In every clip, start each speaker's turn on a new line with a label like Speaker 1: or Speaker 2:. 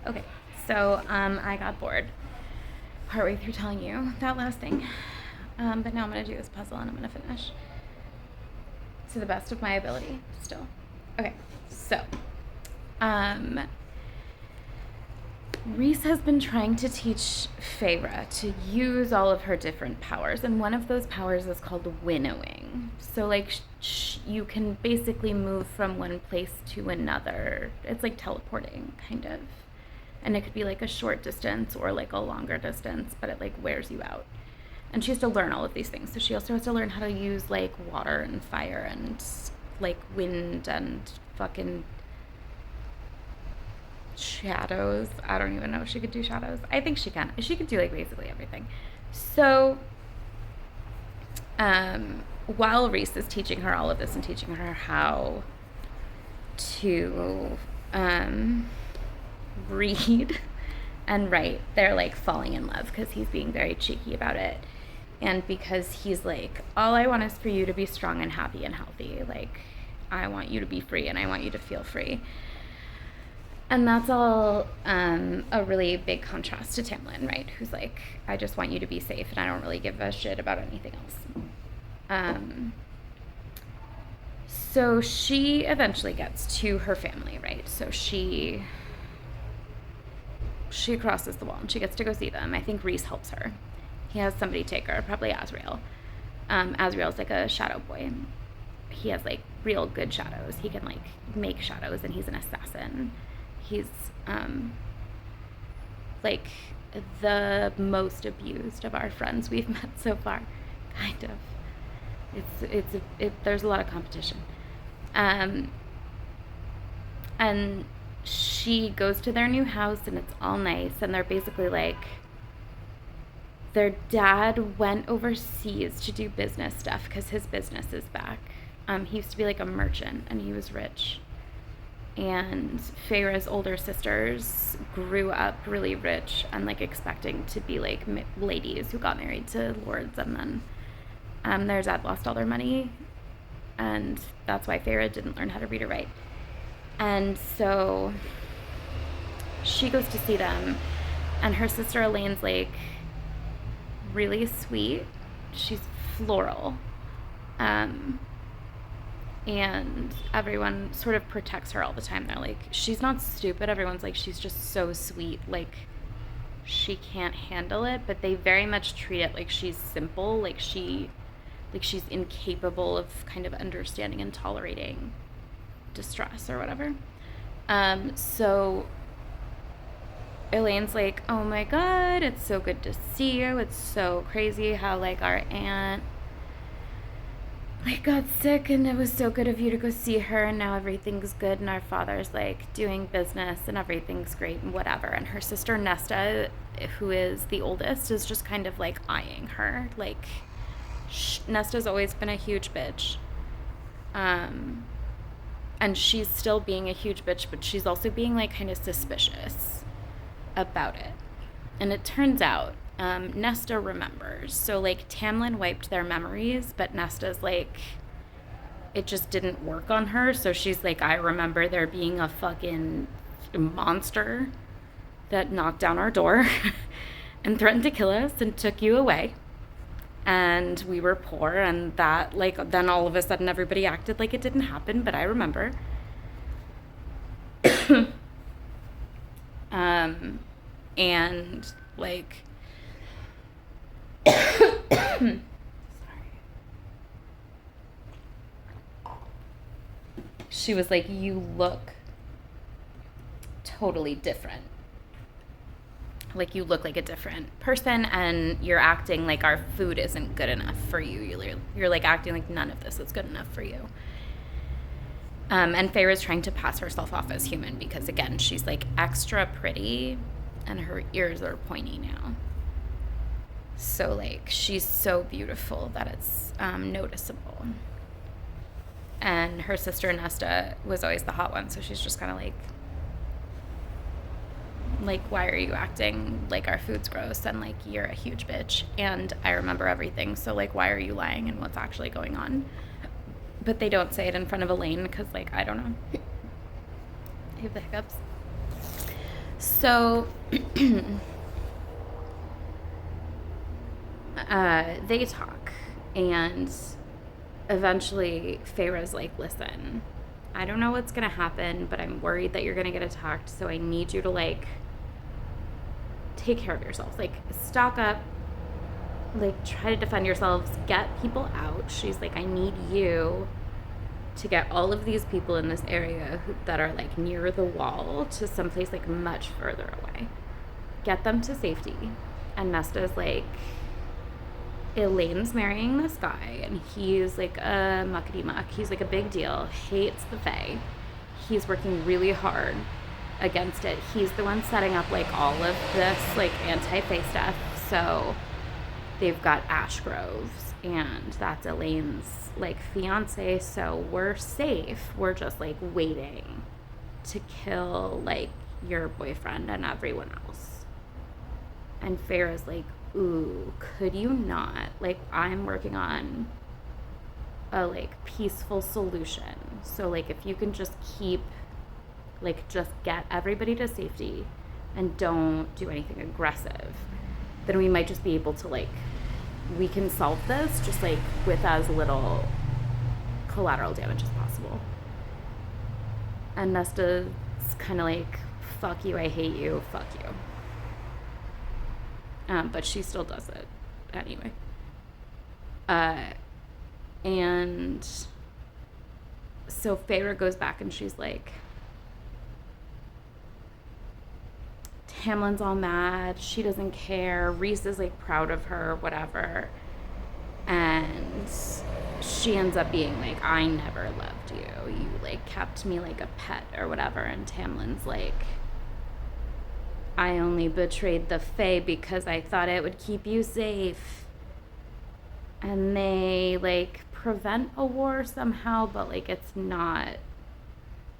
Speaker 1: Okay, so I got bored partway through telling you that last thing. But now I'm going to do this puzzle and I'm going to finish to the best of my ability still. Okay, so Reese has been trying to teach Feyre to use all of her different powers, and one of those powers is called winnowing. So, like, you can basically move from one place to another. It's like teleporting, kind of. And it could be like a short distance or like a longer distance, but it like wears you out. And she has to learn all of these things. So she also has to learn how to use like water and fire and like wind and fucking shadows. I don't even know if she could do shadows. I think she can. She could do like basically everything. So while Reese is teaching her all of this and teaching her how to read and write, they're like falling in love because he's being very cheeky about it. And because he's like, all I want is for you to be strong and happy and healthy. Like, I want you to be free and I want you to feel free. And that's all a really big contrast to Tamlin, right? Who's like, I just want you to be safe and I don't really give a shit about anything else. So she eventually gets to her family, right? So she crosses the wall and she gets to go see them. I think Reese helps her. He has somebody take her, probably Azriel. Azriel's like a shadow boy. He has like real good shadows. He can like make shadows and he's an assassin. He's like the most abused of our friends we've met so far, kind of. There's a lot of competition. And she goes to their new house and it's all nice and they're basically like, their dad went overseas to do business stuff because his business is back. He used to be like a merchant and he was rich. And Feyre's older sisters grew up really rich and like expecting to be like ladies who got married to lords, and then their dad lost all their money, and that's why Feyre didn't learn how to read or write. And so she goes to see them, and her sister Elaine's like really sweet. She's floral. And everyone sort of protects her all the time. They're like, she's not stupid. Everyone's like, she's just so sweet. Like, she can't handle it. But they very much treat it like she's simple. Like she's incapable of kind of understanding and tolerating distress or whatever. So Elaine's like, oh my God, it's so good to see you. It's so crazy how like our aunt like got sick and it was so good of you to go see her and now everything's good and our father's like doing business and everything's great and whatever. And her sister Nesta, who is the oldest, is just kind of like eyeing her. Like Nesta's always been a huge bitch. And she's still being a huge bitch, but she's also being like kind of suspicious about it. And it turns out Nesta remembers. So like Tamlin wiped their memories, but Nesta's like, it just didn't work on her. So she's like, I remember there being a fucking monster that knocked down our door and threatened to kill us and took you away. And we were poor, and that like then all of a sudden everybody acted like it didn't happen, but I remember. And like sorry. She was like, you look totally different. Like, you look like a different person, and you're acting like our food isn't good enough for you. You're like acting like none of this is good enough for you. And Feyre's trying to pass herself off as human because, again, she's like extra pretty, and her ears are pointy now. So, like, she's so beautiful that it's noticeable. And her sister Nesta was always the hot one, so she's just kind of like, why are you acting like our food's gross and like you're a huge bitch and I remember everything, so like why are you lying and what's actually going on? But they don't say it in front of Elaine because like I don't know, I have the hiccups. So they talk, and eventually Feyre's like, listen, I don't know what's gonna happen, but I'm worried that you're gonna get attacked, so I need you to like take care of yourselves. Like, stock up, like, try to defend yourselves, get people out. She's like, I need you to get all of these people in this area that are like near the wall to someplace like much further away. Get them to safety. And Nesta's like, Elaine's marrying this guy, and he's like a muckety muck. He's like a big deal, hates the Fae. He's working really hard against it. He's the one setting up like all of this like anti-Fae stuff. So they've got ash groves, and that's Elaine's like fiance. So we're safe. We're just like waiting to kill like your boyfriend and everyone else. And Farrah's like, ooh, could you not? Like, I'm working on a like peaceful solution. So like, if you can just keep, like, just get everybody to safety and don't do anything aggressive, then we might just be able to like, we can solve this just like with as little collateral damage as possible. And Nesta's kind of like, fuck you, I hate you, fuck you. But she still does it anyway. And so Feyre goes back and she's like, Tamlin's all mad. She doesn't care. Rhys is like proud of her, whatever. And she ends up being like, I never loved you. You like kept me like a pet or whatever. And Tamlin's like, I only betrayed the Fae because I thought it would keep you safe. And they like prevent a war somehow, but like it's not,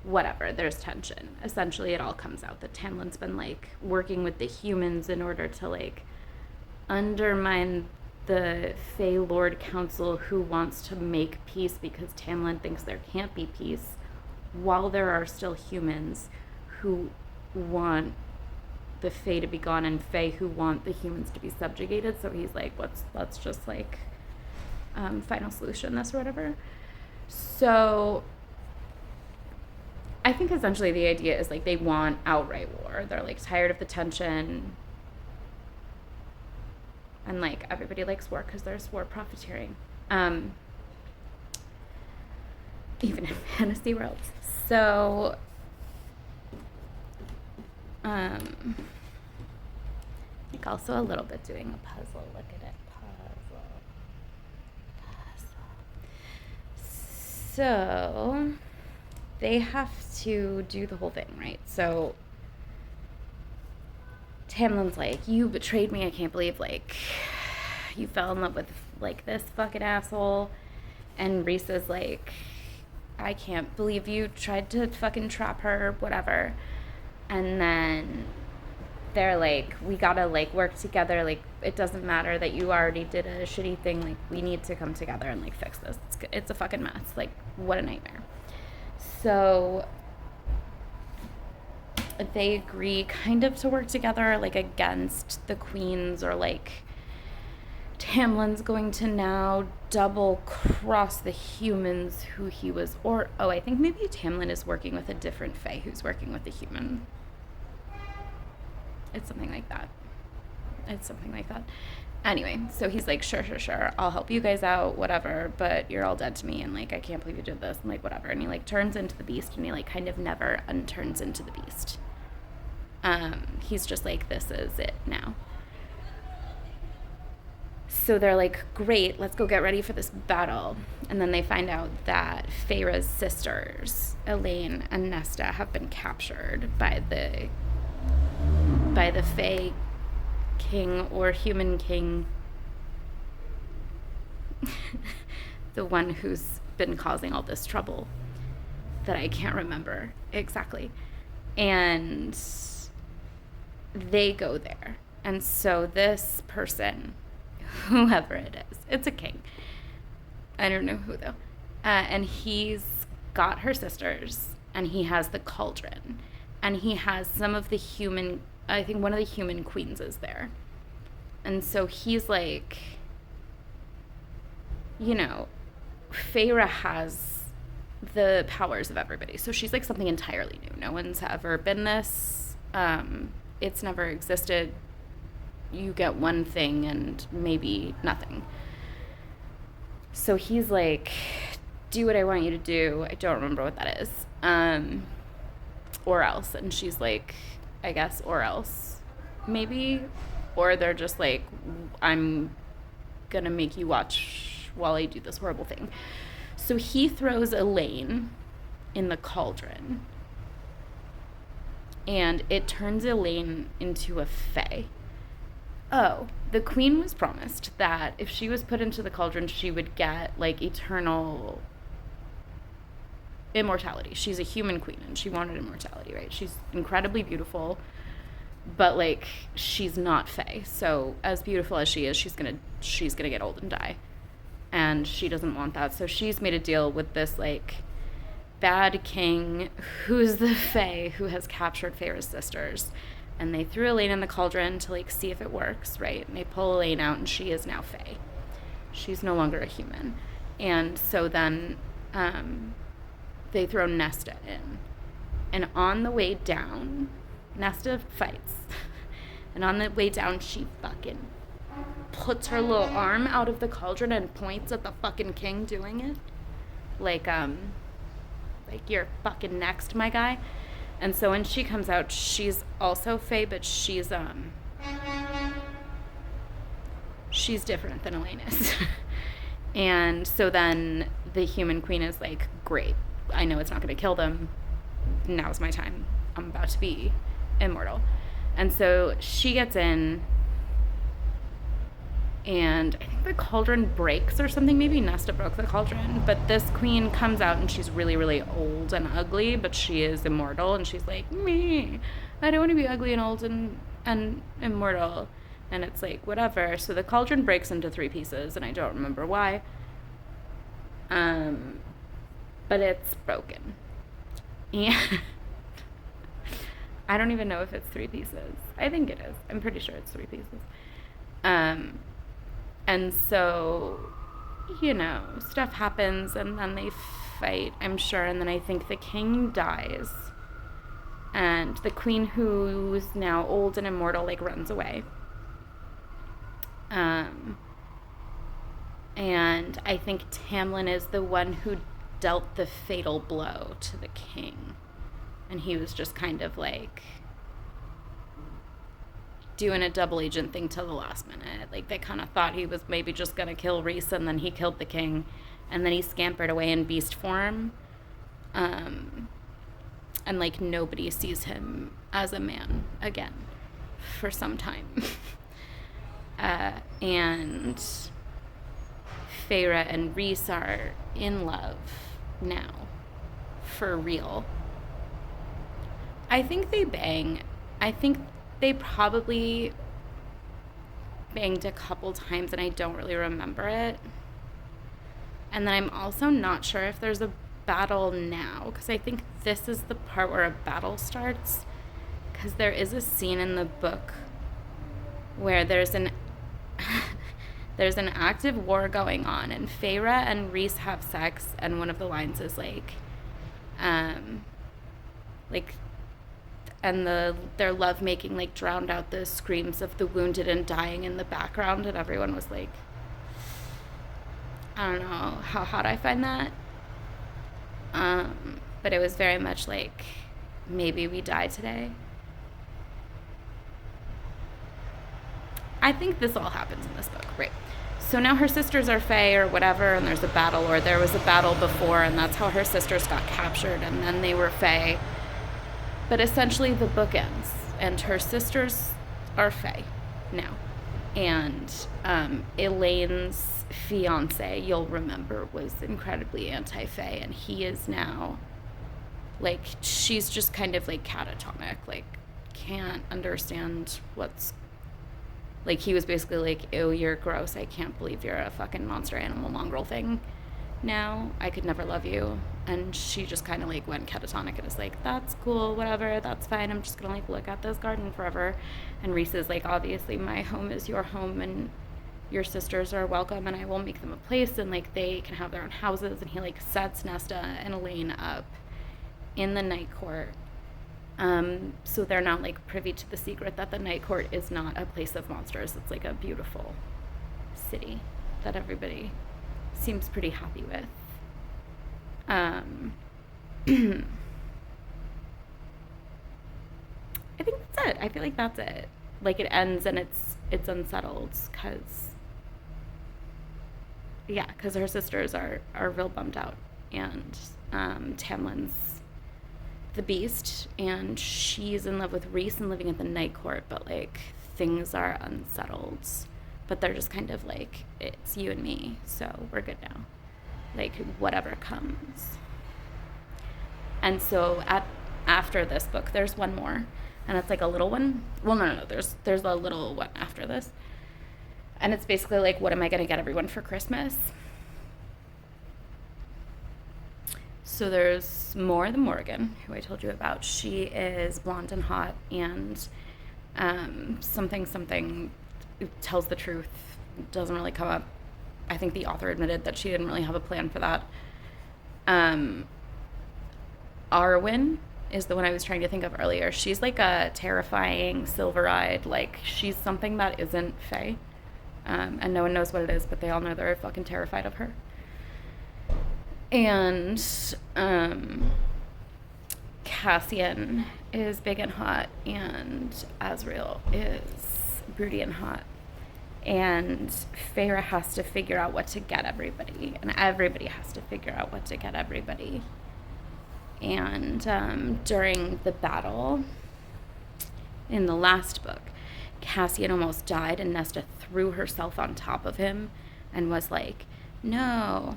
Speaker 1: whatever, there's tension. Essentially it all comes out that Tamlin's been like working with the humans in order to like undermine the Fae Lord Council, who wants to make peace because Tamlin thinks there can't be peace, while there are still humans who want the Fae to be gone and Fae who want the humans to be subjugated. So he's like, let's just like final solution this or whatever. So I think essentially the idea is like they want outright war. They're like tired of the tension, and like everybody likes war because there's war profiteering, even in fantasy worlds. So I think also a little bit doing a puzzle. Look at it. Puzzle. So they have to do the whole thing, right? So Tamlin's like, you betrayed me. I can't believe like you fell in love with like this fucking asshole. And Rhys is like, I can't believe you tried to fucking trap her, whatever. And then they're like, we gotta like work together. Like, it doesn't matter that you already did a shitty thing. Like, we need to come together and like fix this. It's a fucking mess. Like, what a nightmare. So they agree kind of to work together, like against the queens, or like Tamlin's going to now double cross the humans who he was, or I think maybe Tamlin is working with a different Fae who's working with a human. It's something like that. Anyway, so he's like, sure, I'll help you guys out, whatever, but you're all dead to me, and like, I can't believe you did this, and like, whatever. And he like turns into the beast, and he like kind of never unturns into the beast. He's just like, this is it now. So they're like, great, let's go get ready for this battle. And then they find out that Feyre's sisters, Elaine and Nesta, have been captured by the Fae king or human king, the one who's been causing all this trouble that I can't remember exactly. And they go there. And so this person, whoever it is, it's a king. I don't know who though. And he's got her sisters, and he has the cauldron, and he has some of the human I think one of the human queens is there. And so he's like, you know, Feyre has the powers of everybody. So she's like something entirely new. No one's ever been this. It's never existed. You get one thing and maybe nothing. So he's like, do what I want you to do. I don't remember what that is. Or else. And she's like, I guess, or else. Maybe. Or they're just like, I'm gonna make you watch while I do this horrible thing. So he throws Elaine in the cauldron. And it turns Elaine into a fae. Oh, the queen was promised that if she was put into the cauldron, she would get, like, eternal immortality. She's a human queen, and she wanted immortality, right? She's incredibly beautiful, but, like, she's not fae. So as beautiful as she is, she's gonna get old and die. And she doesn't want that. So she's made a deal with this, like, bad king who's the fae who has captured Feyre's sisters. And they threw Elaine in the cauldron to, like, see if it works, right? And they pull Elaine out, and she is now fae. She's no longer a human. And so then they throw Nesta in. And on the way down, Nesta fights. And on the way down, she fucking puts her little arm out of the cauldron and points at the fucking king doing it. Like you're fucking next, my guy. And so when she comes out, she's also fae, but she's different than Elaine is. And so then the human queen is like, great, I know it's not going to kill them. Now's my time. I'm about to be immortal. And so she gets in, and I think the cauldron breaks or something. Maybe Nesta broke the cauldron. But this queen comes out, and she's really, really old and ugly, but she is immortal. And she's like, me, I don't want to be ugly and old and immortal. And it's like, whatever. So the cauldron breaks into 3 pieces, and I don't remember why. But it's broken. And I don't even know if it's 3 pieces. I think it is. I'm pretty sure it's 3 pieces. And so, you know, stuff happens, and then they fight, I'm sure, and then I think the king dies. And the queen, who's now old and immortal, like, runs away. And I think Tamlin is the one who dealt the fatal blow to the king. And he was just kind of, like, doing a double agent thing till the last minute. Like, they kind of thought he was maybe just going to kill Rhys, and then he killed the king. And then he scampered away in beast form. And, like, nobody sees him as a man again for some time. And Feyre and Rhys are in love now. For real. I think they bang. I think they probably banged a couple times, and I don't really remember it. And then I'm also not sure if there's a battle now, because I think this is the part where a battle starts, because there is a scene in the book where there's an active war going on, and Feyre and Rhys have sex, and one of the lines is like and their lovemaking, like, drowned out the screams of the wounded and dying in the background, and everyone was like, I don't know how hot I find that. But it was very much like, maybe we die today. I think this all happens in this book, right? So now her sisters are fae or whatever, and there's a battle, or there was a battle before, and that's how her sisters got captured, and then they were fae. But essentially the book ends, and her sisters are fae now. And Elaine's fiance, you'll remember, was incredibly anti-fae, and he is now, like, she's just kind of, like, catatonic, like, can't understand what's, like, he was basically like, ew, you're gross, I can't believe you're a fucking monster animal mongrel thing now, I could never love you. And she just kind of like went catatonic and is like, that's cool, whatever, that's fine. I'm just gonna like look at this garden forever. And Reese is like, obviously my home is your home, and your sisters are welcome, and I will make them a place, and like they can have their own houses. And he like sets Nesta and Elaine up in the night court, so they're not like privy to the secret that the night court is not a place of monsters. It's like a beautiful city that everybody seems pretty happy with. I think that's it. I feel like that's it. Like it ends and it's unsettled because yeah, because her sisters are real bummed out, and Tamlin's the beast, and she's in love with Reese and living at the night court, but like things are unsettled. But they're just kind of like, it's you and me, so we're good now. Like whatever comes. And so after this book, there's one more, and it's like a little one. Well, no. There's a little one after this, and it's basically like, what am I gonna get everyone for Christmas? So there's More the Morgan, who I told you about. She is blonde and hot, and something tells the truth. Doesn't really come up. I think the author admitted that she didn't really have a plan for that. Arwen is the one I was trying to think of earlier. She's like a terrifying, silver-eyed, like she's something that isn't Fae. And no one knows what it is, but they all know they're fucking terrified of her. And Cassian is big and hot, and Azrael is broody and hot. And Feyre has to figure out what to get everybody, and everybody has to figure out what to get everybody. And during the battle in the last book, Cassian almost died, and Nesta threw herself on top of him and was like, no.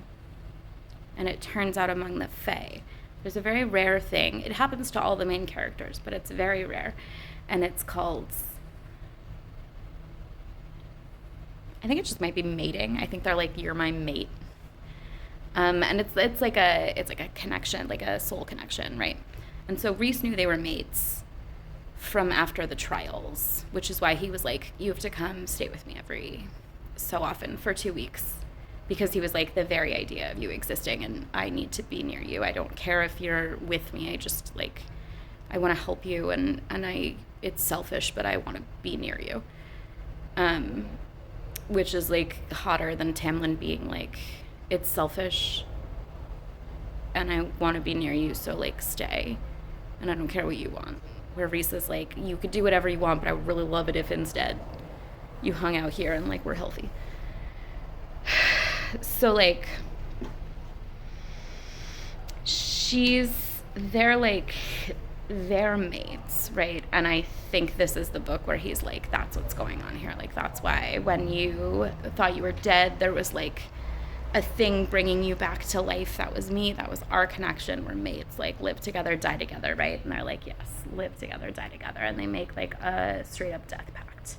Speaker 1: And it turns out among the Fae, there's a very rare thing. It happens to all the main characters, but it's very rare. And it's called, I think it just might be mating. I think they're like, you're my mate. And it's like a connection, like a soul connection, right? And so Reese knew they were mates from after the trials, which is why he was like, you have to come stay with me every so often for 2 weeks, because he was like, the very idea of you existing, and I need to be near you. I don't care if you're with me. I just like, I want to help you, and it's selfish, but I want to be near you. Which is like hotter than Tamlin being like, it's selfish and I want to be near you, so like stay, and I don't care what you want. Where Reese is like, you could do whatever you want, but I would really love it if instead you hung out here and like we're healthy. So like they're mates, right? And I think this is the book where he's like, that's what's going on here. Like, that's why when you thought you were dead, there was like a thing bringing you back to life. That was me. That was our connection. We're mates. Like, live together, die together, right? And they're like, yes, live together, die together. And they make like a straight up death pact,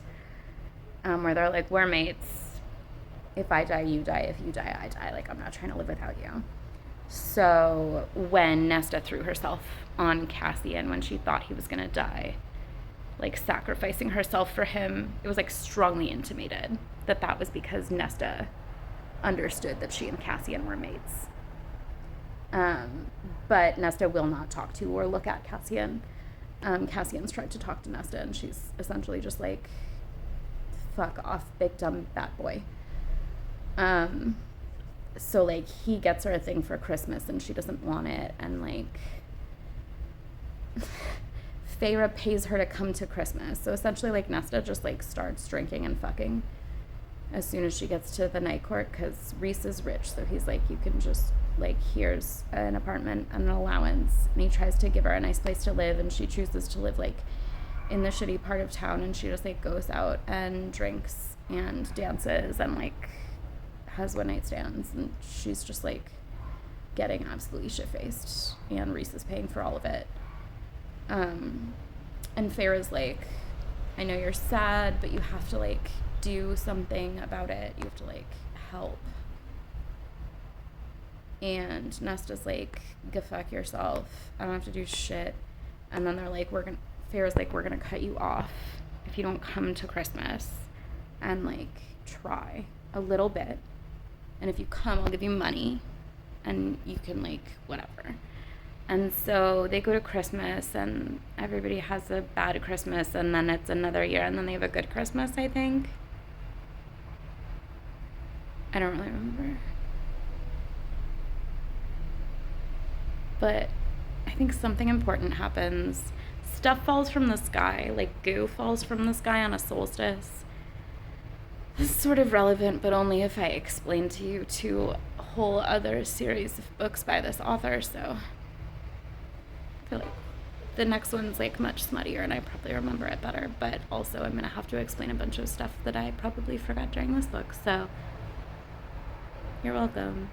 Speaker 1: where they're like, we're mates. If I die, you die. If you die, I die. Like, I'm not trying to live without you. So when Nesta threw herself on Cassian when she thought he was going to die, like sacrificing herself for him, it was like strongly intimated that that was because Nesta understood that she and Cassian were mates. But Nesta will not talk to or look at Cassian. Cassian's tried to talk to Nesta, and she's essentially just like, fuck off, big dumb bat boy. So like he gets her a thing for Christmas and she doesn't want it, and like Feyre pays her to come to Christmas. So essentially like Nesta just like starts drinking and fucking as soon as she gets to the night court, because Reese is rich, so he's like, you can just like, here's an apartment and an allowance, and he tries to give her a nice place to live, and she chooses to live like in the shitty part of town, and she just like goes out and drinks and dances and like has one night stands, and she's just like getting absolutely shit-faced, and Reese is paying for all of it. And Feyre's like, I know you're sad, but you have to like do something about it. You have to like help. And Nesta's like, go fuck yourself. I don't have to do shit. And then they're like, Farrah's like, we're gonna cut you off if you don't come to Christmas and like try a little bit. And if you come, I'll give you money and you can like whatever. And so they go to Christmas and everybody has a bad Christmas and then it's another year and then they have a good Christmas, I think. I don't really remember. But I think something important happens. Stuff falls from the sky, like goo falls from the sky on a solstice. This is sort of relevant, but only if I explain to you two whole other series of books by this author, so I feel like the next one's like much smuttier and I probably remember it better, but also I'm gonna have to explain a bunch of stuff that I probably forgot during this book, so you're welcome.